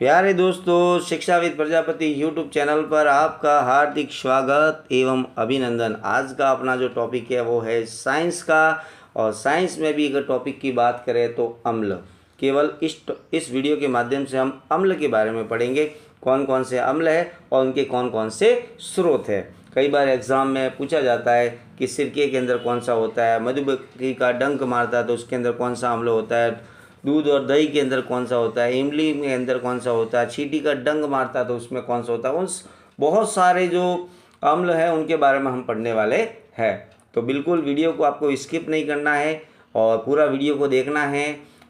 प्यारे दोस्तों, शिक्षाविद प्रजापति यूट्यूब चैनल पर आपका हार्दिक स्वागत एवं अभिनंदन। आज का अपना जो टॉपिक है वो है साइंस का, और साइंस में भी अगर टॉपिक की बात करें तो अम्ल। केवल इस वीडियो के माध्यम से हम अम्ल के बारे में पढ़ेंगे, कौन कौन से अम्ल है और उनके कौन कौन से स्रोत है। कई बार एग्ज़ाम में पूछा जाता है कि सिरके के अंदर कौन सा होता है, मधुमक्खी का डंक मारता है तो उसके अंदर कौन सा अम्ल होता है, दूध और दही के अंदर कौन सा होता है, इमली के अंदर कौन सा होता है, चींटी का डंक मारता है तो उसमें कौन सा होता है। उन बहुत सारे जो अम्ल हैं उनके बारे में हम पढ़ने वाले हैं। तो बिल्कुल वीडियो को आपको स्किप नहीं करना है और पूरा वीडियो को देखना है।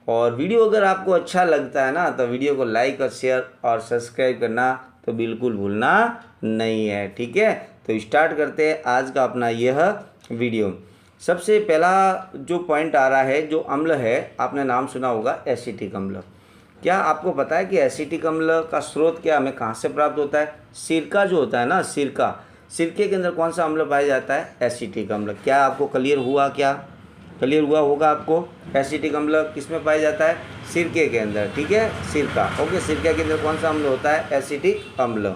और वीडियो अगर आपको अच्छा लगता है ना तो वीडियो को लाइक और शेयर और सब्सक्राइब करना तो बिल्कुल भूलना नहीं है। ठीक है, तो स्टार्ट करते हैं आज का अपना यह वीडियो। सबसे पहला जो पॉइंट आ रहा है, जो अम्ल है, आपने नाम सुना होगा एसिटिक अम्ल। क्या आपको पता है कि एसिटिक अम्ल का स्रोत क्या हमें कहाँ से प्राप्त होता है? सिरका जो होता है ना, सिरके के अंदर कौन सा अम्ल पाया जाता है? एसिटिक अम्ल। क्या आपको क्लियर हुआ? क्या क्लियर हुआ होगा आपको? एसिटिक अम्ल किस में पाया जाता है? सिरके के अंदर। ठीक है, सिरका। ओके, सिरका के अंदर कौन सा अम्ल होता है? एसिटिक अम्ल।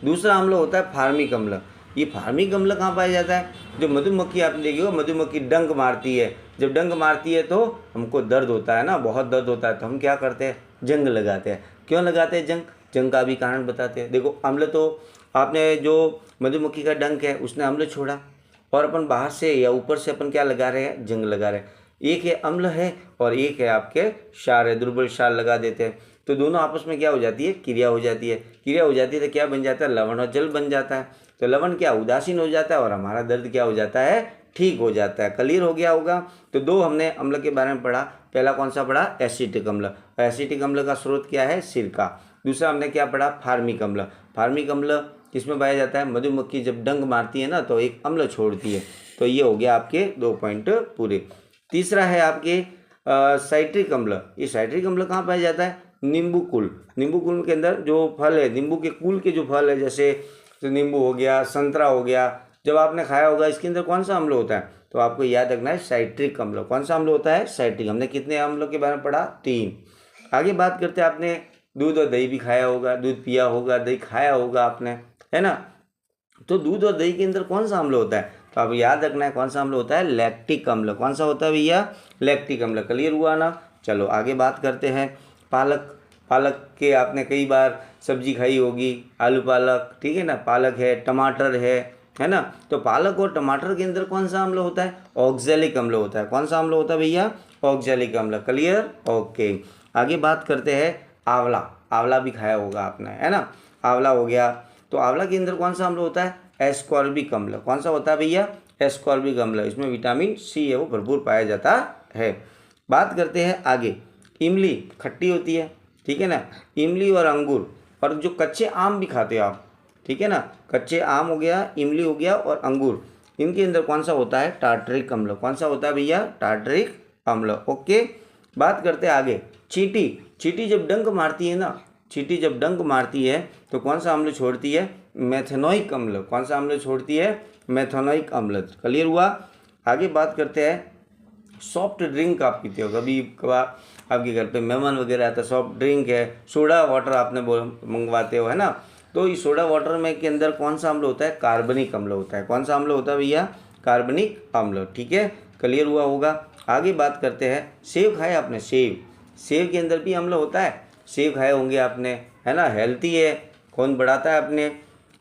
दूसरा अम्ल होता है फार्मिक अम्ल। ये फार्मिक अम्ल कहाँ पाया जाता है? जो मधुमक्खी आपने देखी हो, मधुमक्खी डंक मारती है, जब डंक मारती है तो हमको दर्द होता है ना, बहुत दर्द होता है, तो हम क्या करते हैं? जंग लगाते हैं। क्यों लगाते हैं जंग का भी कारण बताते हैं। देखो, अम्ल तो आपने जो मधुमक्खी का डंक है उसने अम्ल छोड़ा, और अपन बाहर से या ऊपर से अपन क्या लगा रहे हैं? जंग लगा रहे हैं। एक है अम्ल है और एक है आपके क्षार है, दुर्बल क्षार लगा देते हैं, तो दोनों आपस में क्या हो जाती है? क्रिया हो जाती है। क्रिया हो जाती है तो क्या बन जाता है? लवण और जल बन जाता है। तो लवण क्या? उदासीन हो जाता है और हमारा दर्द क्या हो जाता है? ठीक हो जाता है। क्लियर हो गया होगा। तो दो हमने अम्ल के बारे में पढ़ा। पहला कौन सा पढ़ा? एसिटिक अम्ल। एसिटिक अम्ल का स्रोत क्या है? सिरका। दूसरा हमने क्या पढ़ा? फार्मिक अम्ल। फार्मिक अम्ल किसमें पाया जाता है? मधुमक्खी जब डंक मारती है ना तो एक अम्ल छोड़ती है। तो ये हो गया आपके 2 पॉइंट पूरे। तीसरा है आपके साइट्रिक अम्ल। ये साइट्रिक अम्ल कहाँ पाया जाता है? नींबू कुल। नींबू कुल के अंदर जो फल है, नींबू के कुल के जो फल है, जैसे तो नींबू हो गया, संतरा हो गया, जब आपने खाया होगा, इसके अंदर कौन सा अम्ल होता है? तो आपको याद रखना है साइट्रिक अम्ल। कौन सा अम्ल होता है? साइट्रिक। हमने कितने अम्लों के बारे में पढ़ा? 3। आगे बात करते हैं, आपने दूध और दही भी खाया होगा, दूध पिया होगा, दही खाया होगा आपने, है ना। तो दूध और दही के अंदर कौन सा अम्ल होता है? तो आप याद रखना है कौन सा अम्ल होता है? लैक्टिक अम्ल। कौन सा होता है भैया? लैक्टिक अम्ल। क्लियर हुआ ना। चलो आगे बात करते हैं। पालक। पालक के आपने कई बार सब्जी खाई होगी, आलू पालक, ठीक है ना। पालक है, टमाटर है ना। तो पालक और टमाटर के अंदर कौन सा अम्ल होता है? ऑक्जेलिक अम्ल होता है। कौन सा अम्ल होता है भैया? ऑक्जेलिक अम्ल। क्लियर? ओके। आगे बात करते हैं आंवला। आंवला भी खाया होगा आपने, है ना। आंवला हो गया। तो आंवला के अंदर कौन सा अम्ल होता है? एस्कॉर्बिक अम्ल। कौन सा होता है भैया? एस्कॉर्बिक अम्ल। इसमें विटामिन सी है वो भरपूर पाया जाता है। बात करते हैं आगे। इमली खट्टी होती है, ठीक है ना। इमली और अंगूर, और जो कच्चे आम भी खाते हो आप, ठीक है ना। कच्चे आम हो गया, इमली हो गया और अंगूर, इनके अंदर कौन सा होता है? टार्टरिक अम्ल। कौन सा होता है भैया? टार्टरिक अम्ल। ओके। बात करते हैं आगे। चींटी। चींटी जब डंक मारती है ना, चींटी जब डंक मारती है तो कौन सा अम्ल छोड़ती है? मेथेनोइक अम्ल। कौन सा अम्ल छोड़ती है? मेथेनोइक अम्ल। क्लियर हुआ। आगे बात करते हैं। सॉफ्ट ड्रिंक आप पीते हो, कभी कभार आपके घर पे मेहमान वगैरह आता है, सॉफ्ट ड्रिंक है, सोडा वाटर आपने मंगवाते हो, है ना। तो इस सोडा वाटर में के अंदर कौन सा अम्ल होता है? कार्बनिक अम्ल होता है। कौन सा अम्ल होता है भैया? कार्बनिक अम्ल। ठीक है, क्लियर हुआ होगा। आगे बात करते हैं। सेब खाए आपने? सेब। सेब के अंदर भी अम्ल होता है। सेब खाए होंगे आपने, है ना। हेल्थी है, खून बढ़ाता है अपने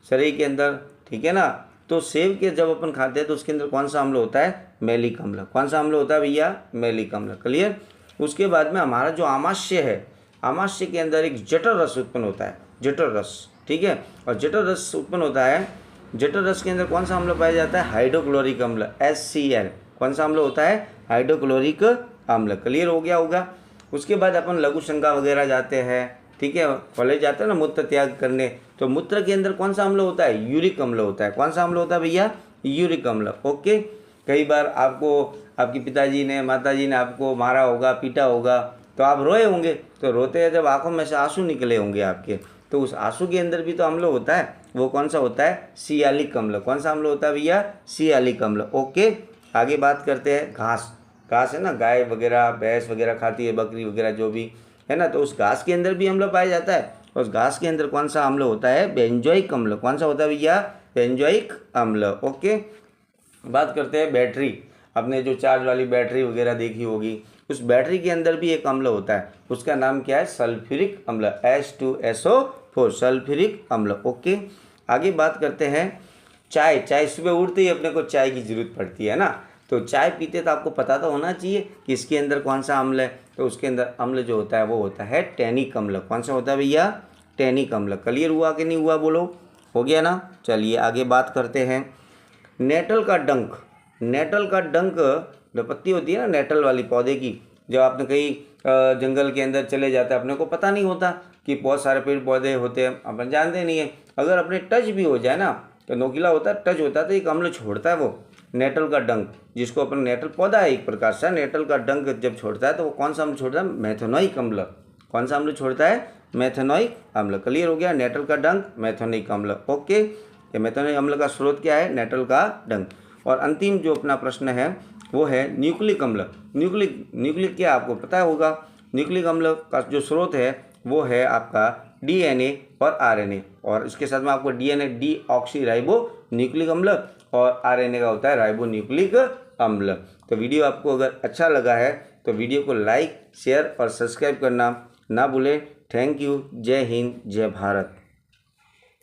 शरीर के अंदर, ठीक है ना। तो सेब के जब अपन खाते हैं तो उसके अंदर कौन सा अम्ल होता है? मैलिक अम्ल। कौन सा अम्ल होता है भैया? मैलिक अम्ल। क्लियर। उसके बाद में हमारा जो आमाशय है, आमाशय के अंदर एक जठर रस उत्पन्न होता है, जठर रस, ठीक है। और जठर रस उत्पन्न होता है, जठर रस के अंदर कौन सा अम्ल पाया जाता है? हाइड्रोक्लोरिक अम्ल, HCl। कौन सा अम्ल होता है? हाइड्रोक्लोरिक अम्ल। क्लियर हो गया होगा। उसके बाद अपन लघु शंका वगैरह जाते हैं, ठीक है, कॉलेज जाते हैं ना मूत्र त्याग करने, तो मूत्र के अंदर कौन सा अम्ल होता है? यूरिक अम्ल होता है। कौन सा अम्ल होता है भैया? यूरिक अम्ल। ओके। कई बार आपको आपके पिताजी ने, माताजी ने आपको मारा होगा, पीटा होगा, तो आप रोए होंगे। तो रोते हैं जब आंखों में से आंसू निकले होंगे आपके, तो उस आंसू के अंदर भी तो अम्ल होता है। वो कौन सा होता है? सियालिक अम्ल। कौन सा अम्ल होता है भैया? सियालिक अम्ल। ओके। आगे बात करते हैं घास। घास है ना, गाय वगैरह, भैंस वगैरह खाती है, बकरी वगैरह जो भी, है ना। तो उस घास के अंदर भी अम्ल पाया जाता है। उस घास के अंदर कौन सा अम्ल होता है? बेंजोइक अम्ल। कौन सा होता है भैया? बेंजोइक अम्ल। ओके, बात करते हैं बैटरी। आपने जो चार्ज वाली बैटरी वगैरह देखी होगी, उस बैटरी के अंदर भी एक अम्ल होता है, उसका नाम क्या है? सल्फ्यूरिक अम्ल, H2SO4, सल्फ्यूरिक अम्ल। ओके, आगे बात करते हैं चाय। सुबह उठते ही अपने को चाय की ज़रूरत पड़ती है ना, तो चाय पीते तो आपको पता तो होना चाहिए कि इसके अंदर कौन सा अम्ल है। तो उसके अंदर अम्ल जो होता है वो होता है टैनिक अम्ल। कौन सा होता है भैया? टैनिक अम्ल। क्लियर हुआ कि नहीं हुआ? बोलो, हो गया ना। चलिए आगे बात करते हैं नेटल का डंक। नेटल का डंक, जो पत्ती होती है ना नेटल वाली पौधे की, जब आपने कहीं जंगल के अंदर चले जाते हैं, अपने को पता नहीं होता कि बहुत सारे पेड़ पौधे होते हैं, अपन जानते नहीं है। अगर अपने टच भी हो जाए ना, तो नोकीला होता है, टच होता है तो एक अम्ल छोड़ता है वो नेटल का डंक, जिसको अपन, नेटल पौधा है एक प्रकार से, नेटल का डंक जब छोड़ता है तो वो कौन सा अम्ल छोड़ता है? मेथेनोइक अम्ल। कौन सा अम्ल छोड़ता है? मेथेनोइक अम्ल। क्लियर हो गया? नेटल का डंक, मेथेनोइक अम्ल। ओके, ये मेथेनोइक अम्ल का स्रोत क्या है? नेटल का डंक। और अंतिम जो अपना प्रश्न है वो है न्यूक्लिक अम्ल। न्यूक्लिक क्या आपको पता होगा? न्यूक्लिक अम्ल का जो स्रोत है वो है आपका डीएनए और आरएनए, और इसके साथ में आपको डीएनए डीऑक्सी राइबो न्यूक्लिक अम्ल, और आरएनए का होता है राइबो न्यूक्लिक अम्ल। तो वीडियो आपको अगर अच्छा लगा है तो वीडियो को लाइक, शेयर और सब्सक्राइब करना ना भूलें। Thank you. जय हिंद, जय भारत।